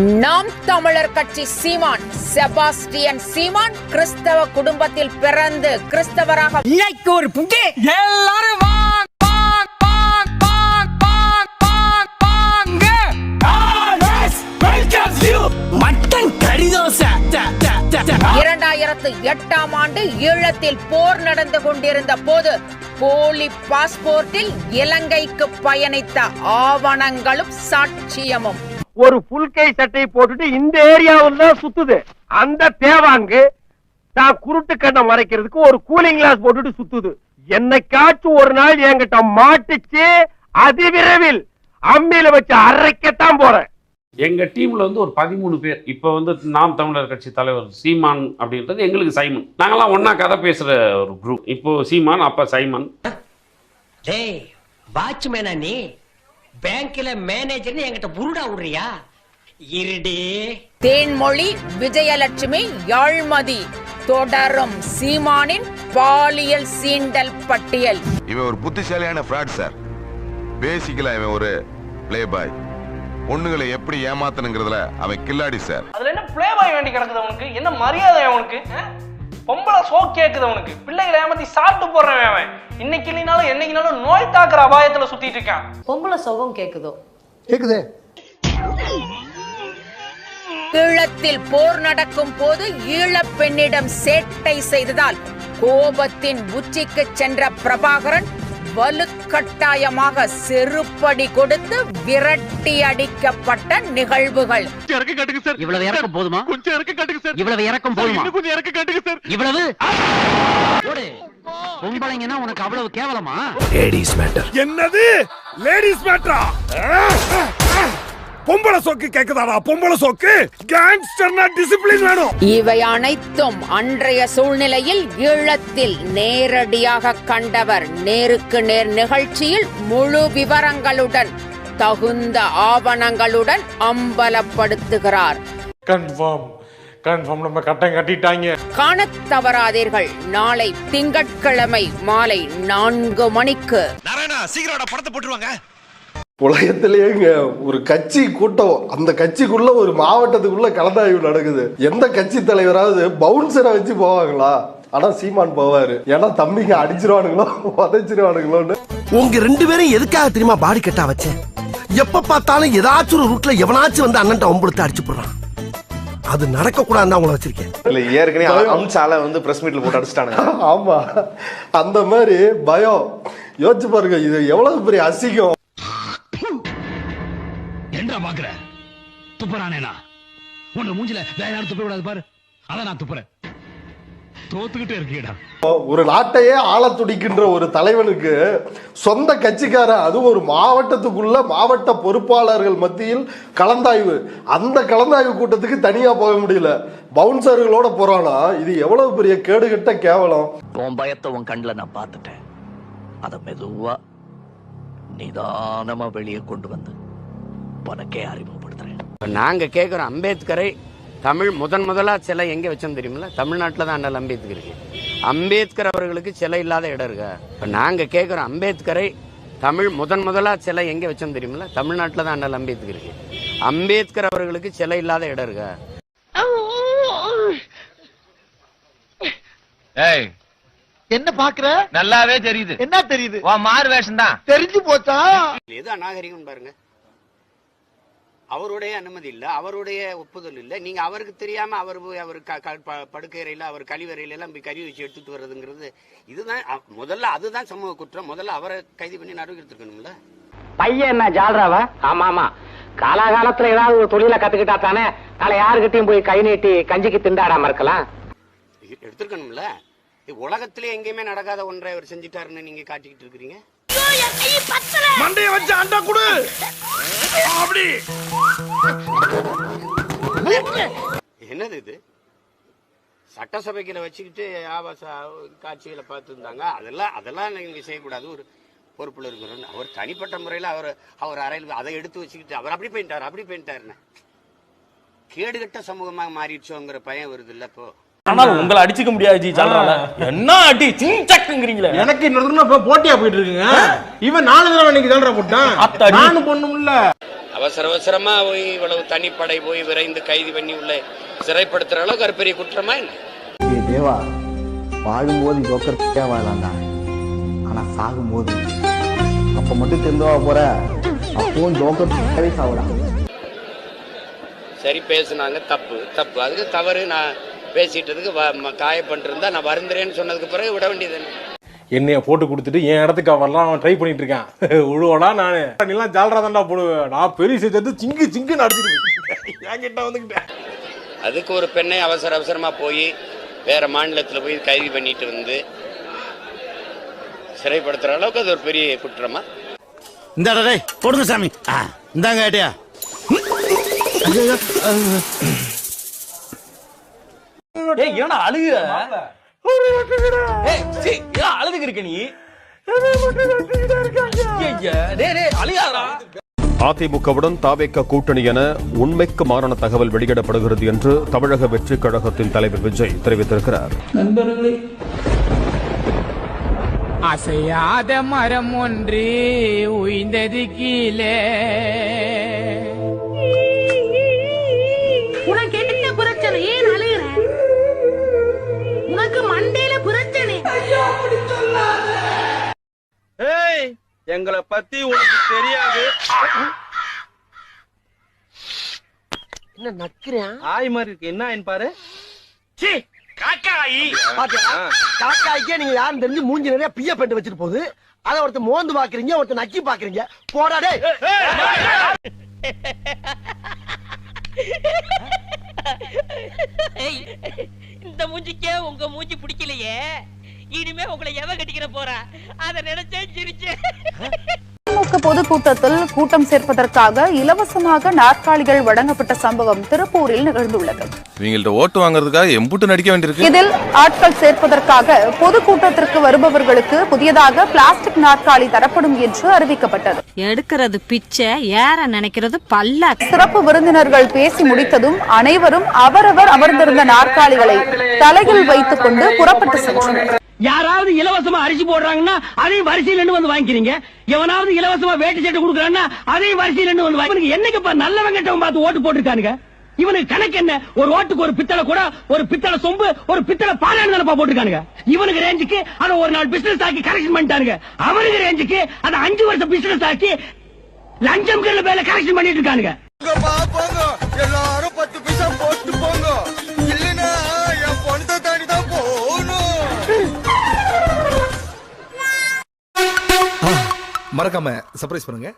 நாம் தமிழர் கட்சி சீமான் செபாஸ்டியன் சீமான் கிறிஸ்தவ குடும்பத்தில் பிறந்து கிறிஸ்தவராக இன்னைக்கு ஒரு புட்டி எல்லாரும் மட்டன் கறிதோசை. 2008ஆம் ஆண்டு ஈழத்தில் போர் நடந்து கொண்டிருந்த போது போலி பாஸ்போர்ட்டில் இலங்கைக்கு பயணித்த ஆவணங்களும் சாட்சியமும். ஒரு புல் கை சட்டையை போட்டுட்டு இந்த ஏரியாவில் தான் சுத்துது. அந்த தேவாங்கு தான் குருட்டு கண்ணை மறைக்கிறதுக்கு ஒரு கூலிங் கிளாஸ் போட்டுட்டு சுத்துது. என்னைக்காச்சும் ஒரு நாள் என்கிட்ட மாட்டுச்சு, அதிவிரைவில் அம்மியில வச்சு அரைக்கத்தான் போறேன். எங்க டீம்ல வந்து ஒரு 13 பேர். இப்ப வந்து நாம் தமிழர் கட்சி தலைவர் சீமான் அப்படின்றது எங்களுக்கு சைமன். நாங்கெல்லாம் ஒன்னா கதை பேசுற ஒரு குரூப். இப்போ சீமான், அப்ப சைமன். டேய் வாட்ச்மேனா நீ? பேங்க்ல மேனேஜர் என்கிட்ட புருடா விடுறியா? இருடே. தேன்மொழி, விஜயலட்சுமி, யாழ்மதி தொடரும் சீமானின் பாலியல் சீண்டல் பட்டியல். இவன் ஒரு புத்திசாலியான ஃப்ராட் சார். பேசிக்கலா இவன் ஒரு பிளே பாய். பொண்ணுகளை எப்படி ஏமாத்தணுங்கிறதுல அவன் கில்லாடி சார். அதுல என்ன பிளே பாய் வேண்டி கிடக்குது அவனுக்கு? என்ன மரியாதை அவனுக்கு? பொம்பளை சோ கேக்குது அவனுக்கு. பிள்ளைகளை ஏமாத்தி சாப்பிட்டு போடுறவன் அவன். இன்னைக்கு இல்லைனாலும் என்னைக்குனாலும் நோய் தாக்குற அபாயத்துல சுத்திட்டு இருக்கான். பொம்பளை சோகம் கேக்குதோ? கேக்குதே. ஈழத்தில் போர் நடக்கும் போது ஈழப் பெண்ணிடம் சேட்டை செய்ததால் கோபத்தின் உச்சிக்கு சென்ற பிரபாகரன் வலுக்கட்டாயமாக செருப்படி கொடுத்து விரட்டி அடிக்கப்பட்ட நிகழ்வுகள். இவ்வளவு இறக்கம் போதுமா? இவ்வளவு இறக்கம் போதுமா? இவ்வளவு பொம்பளைங்கன்னா உனக்கு அவ்வளவு கேவலமா? Ladies matter. என்னது லேடிஸ் மேட்டரா? பொம்பளை சோக்கு கேக்குதாடா? பொம்பளை சோக்கு கேங்ஸ்டர்னா டிசிப்ளின் வேணும். இவை அனைத்தும் அன்றைய சூழ்நிலையில் ஈழத்தில் நேரடியாக கண்டவர் நேருக்கு நேர் நிகழ்ச்சியில் முழு விவரங்களுடன் தகுந்த ஆவணங்களுடன் அம்பலப்படுத்துகிறார். கன்ஃபார்ம் நம்ம கட்டம் கட்டிட்டாங்க. காணத் தவறாதீர்கள். நாளை திங்கட்கிழமை மாலை 4 மணிக்கு. சீக்கிரம் படத்தை போட்டுருவாங்க. உலகத்திலேயேங்க ஒரு கட்சி கூட்டம், அந்த கட்சிக்குள்ள ஒரு மாவட்டத்துக்குள்ள கலந்தாய்வு நடக்குது. எந்த கட்சி தலைவராவது பவுன்சரை வச்சு போவாங்களா? ஆனா சீமான் போவாரு. ஏன்னா தம்பிங்க அடிச்சிருவானுங்களோ உதைச்சிருவானுங்களோன்னு. உங்க 2 பேரும் எதுக்காக தெரியுமா பாடி கட்டா வச்சேன்? எப்ப பார்த்தாலும் ஏதாச்சும் ஒரு ரூட்ல எவனாச்சும் வந்து அண்ணன் ஒம்பளுத்து அடிச்சு போடுறான். அது நடக்க கூடாதுன்னு அவங்கள வச்சிருக்கேன். இல்ல ஏற்கனவே அம்சால வந்து பிரஸ் மீட்ல போட்டு அடிச்சிட்டானுங்க. ஆமா, அந்த மாதிரி பயம். யோசிச்சு பாருங்க, இது எவ்வளவு பெரிய அசிங்கம். என்ன பாக்குற? துப்புறானேனா? உன்ன மூஞ்சில வேற யாரும் துப்ப கூடாது பாரு. அத நான் துப்புறேன். தோத்துக்கிட்டே இருக்கீடா. ஒரு நாட்டையே ஆள துடிக்கின்ற ஒரு தலைவனுக்கு சொந்த கட்சிக்காரன், அது ஒரு மாவட்டத்துக்குள்ள மாவட்ட பொறுப்பாளர்கள் மத்தியில் கலந்தாய்வு. அந்த கலந்தாய்வு கூட்டத்துக்கு தனியா போக முடியல, பவுன்சர்களோட போறானா? இது எவ்வளவு பெரிய கேடுகட்ட கேவலம். உன் பயத்தை உன் கண்ணுல நான் பார்த்துட்டேன். அத மெதுவா நிதானமா வெளியே கொண்டு வந்து உனக்கே அறிமுகப்படுத்துறேன். நாங்க கேட்கிறோம், அம்பேத்கரை தமிழ் முதலா சிலை எங்க வச்சோம் தெரியுமில்ல? தமிழ்நாட்டில் தான் அண்ணல் அம்பேத்கர் இருக்கு. அம்பேத்கர் அவர்களுக்கு சிலை இல்லாத இடம் இருக்கா? இப்ப நாங்க கேட்கிறோம், அம்பேத்கரை தமிழ் முதலா சிலை எங்க வச்சோம் தெரியுமில்ல? தமிழ்நாட்டில் தான் அண்ணல் அம்பேத்கர் இருக்கு. அம்பேத்கர் அவர்களுக்கு சிலை இல்லாத இடம் இருக்கா? என்ன பாக்குற? நல்லாவே தெரியுது. என்ன தெரியுது? மாறு வேஷம் தான் தெரிஞ்சு போச்சா? எது அநாகரிகம் பாருங்க. அவருடைய அனுமதி இல்ல, அவருடைய ஒப்புதல் இல்ல. நீங்க அவருக்கு தெரியாம அவர் படுக்கையறையில, அவர் கழிவறையில எல்லாம் போய் கறி வச்சு எடுத்துட்டு வர்றதுங்கிறது இதுதான் முதல்ல. அதுதான் சமூக குற்றம். முதல்ல அவரை கைது பண்ணி நடுவு எடுத்துக்கணும்ல. பையன் என்ன ஜால்ராவா? ஆமா, காலாகாலத்துல ஏதாவது ஒரு தொழில கத்துக்கிட்டா தானே நாளை யாருக்கிட்டையும் போய் கை நீட்டி கஞ்சிக்கு திண்டாடாம இருக்கலாம். எடுத்துக்கணும்ல. உலகத்திலே எங்கேயுமே நடக்காத ஒன்றை அவர் செஞ்சுட்டாருன்னு நீங்க காட்டிக்கிட்டு இருக்கிறீங்க. மண்டைய வச்சு அண்டா குடு. அப்படி என்னது இது? சட்டசபைக்குள்ள வச்சுக்கிட்டு ஆபாச காட்சிகளை பார்த்துருந்தாங்க. அதெல்லாம் நீங்க செய்யக்கூடாது. ஒரு பொறுப்புல இருக்கிறோம். அவர் தனிப்பட்ட முறையில் அவர் அறையில் அதை எடுத்து வச்சுக்கிட்டு அவர் அப்படி போயிட்டாருன்னு கேடுகட்ட சமூகமாக மாறிடுச்சோங்கிற பயம் வருது இல்ல. இப்போ ஆனால் உங்களை அடிச்சுக்க முடியாது. என்ன அடி சிங்கிறீங்களே? எனக்கு இன்னொரு போட்டியா போயிட்டு இருக்குங்க. இவன் 4 தடவை இன்னைக்கு தான்டா போட்டான். நானும் பொண்ணும் இல்ல. அவசரமா போய் இவ்வளவு தனிப்படை போய் விரைந்து கைது பண்ணி உள்ள சிறைப்படுத்துற அளவுக்கு அது பெரிய குற்றமா என்ன? தேவா, வாழும்போது ஜோக்கர் வாழலாம்டா, ஆனா சாகும்போது அப்ப மட்டும் தெரிஞ்சவா போற, அப்பவும் ஜோக்கர் சாவலாம். சரி, பேசுனாங்க, தப்பு தப்பு, அதுக்கு தவறு. நான் பேசிட்டதுக்கு காயப்பட்டிருந்தா நான் வருந்துறேன்னு சொன்னதுக்கு பிறகு விட வேண்டியது. என்னைய போட்டு கொடுத்துட்டு என் இடத்துக்கு வரலாம் அவன் ட்ரை பண்ணிட்டு இருக்கான். விழுவடா நானு, நீலாம் ஜாலரா தான்டா போடுவேன். நான் பெரிய சேர்த்து சிங்கு நடத்திட்டு என் கிட்ட வந்துக்கிட்டேன். அதுக்கு ஒரு பெண்ணை அவசரமா போய் வேற மாநிலத்தில் போய் கைது பண்ணிட்டு வந்து சிறைப்படுத்துற அளவுக்கு அது ஒரு பெரிய குற்றமா? இந்த போடுங்க சாமி, இந்தாங்க ஏட்டியா. ஏன்னா அழுகு அழுதுக்கு இருக்க நீ அழுகாதா? அதிமுகவுடன் தாவேக கூட்டணி என உண்மைக்கு மாறான தகவல் வெளியிடப்படுகிறது என்று தமிழக வெற்றிக் கழகத்தின் தலைவர் விஜய் தெரிவித்திருக்கிறார். நண்பர்களே, அசையாத மரம் ஒன்று உய்ந்தது கீழே. உனக்கு என்ன பிரச்சனை? ஏன் அழுகிற? உனக்கு மண்டையில பிரச்சனை. ஏய், எங்களை பத்தி உனக்கு தெரியாது. என்ன நக்குறேன்? ஆய் மாதிரி இருக்கு, என்ன ஆயின்னு பாரு. காக்காய்க்கே நீங்க யாரும் தெரிஞ்சு மூஞ்சி நிறைய பிய பெட்டு வச்சிட்டு போகுது. அத ஒருத்தர் மோந்து பாக்குறீங்க, ஒருத்தர் நக்கி பாக்குறீங்க. போடாடே. இந்த மூஞ்சிக்கே உங்க மூஞ்சி பிடிக்கலையே, இனிமே உங்களை எவ கட்டிக்கிற போறா அத நினைச்சே சிரிச்சேன். திமுக பொதுக்கூட்டத்தில் கூட்டம் சேர்ப்பதற்காக இலவசமாக நாற்காலிகள் வழங்கப்பட்ட சம்பவம் திருப்பூரில் நிகழ்ந்துள்ளது. இவங்கள்ட்ட ஓட்டு வாங்குறதுக்காக எம்புட்டு நடிக்க வேண்டியிருக்கு. இதில் ஆட்கள் சேர்ப்பதற்காக பொதுக்கூட்டத்திற்கு வருபவர்களுக்கு புதியதாக பிளாஸ்டிக் நாற்காலி தரப்படும் என்று அறிவிக்கப்பட்டது. எடுக்கிறது பிச்சை, ஏற நினைக்கிறது பல்ல. சிறப்பு விருந்தினர்கள் பேசி முடித்ததும் அனைவரும் அவரவர் அமர்ந்திருந்த நாற்காலிகளை தலையில் வைத்துக் கொண்டு புறப்பட்டு சென்றனர். யாராவது இலவசமா அரிசி போடுறாங்கன்னா அதையும் வரிசையில் வந்து வாங்கிக்கிறீங்க. எவனாவது இலவசமா வேட்டி சட்டை கொடுக்குறான்னா அதையும் வரிசையில் வந்து வாங்கி. என்னைக்கு நல்லவன் கெட்டவன் பார்த்து ஓட்டு போட்டுருக்கானுங்க. இவனுக்கு கணக்கு என்ன? ஒரு ஓட்டுக்கு ஒரு பித்தளை கூட, ஒரு பித்தளை சொம்பு, ஒரு பித்தளை பாலான்னு நினைப்பா போட்டுருக்கானுங்க. இவனுக்கு ரேஞ்சுக்கு அதை ஒரு நாள் பிசினஸ் ஆக்கி கரெக்ஷன் பண்ணிட்டானுங்க. அவனுக்கு ரேஞ்சுக்கு அதை 5 வருஷம் பிசினஸ் ஆக்கி லஞ்சம் மேல கரெக்ஷன் பண்ணிட்டு இருக்கானுங்க. எல்லாரும் 10 பைசா போட்டு போங்க, இல்லைன்னா என் பணத்தை தாண்டி தான் போகணும். மறக்காம சர்ப்ரைஸ் பண்ணுங்க.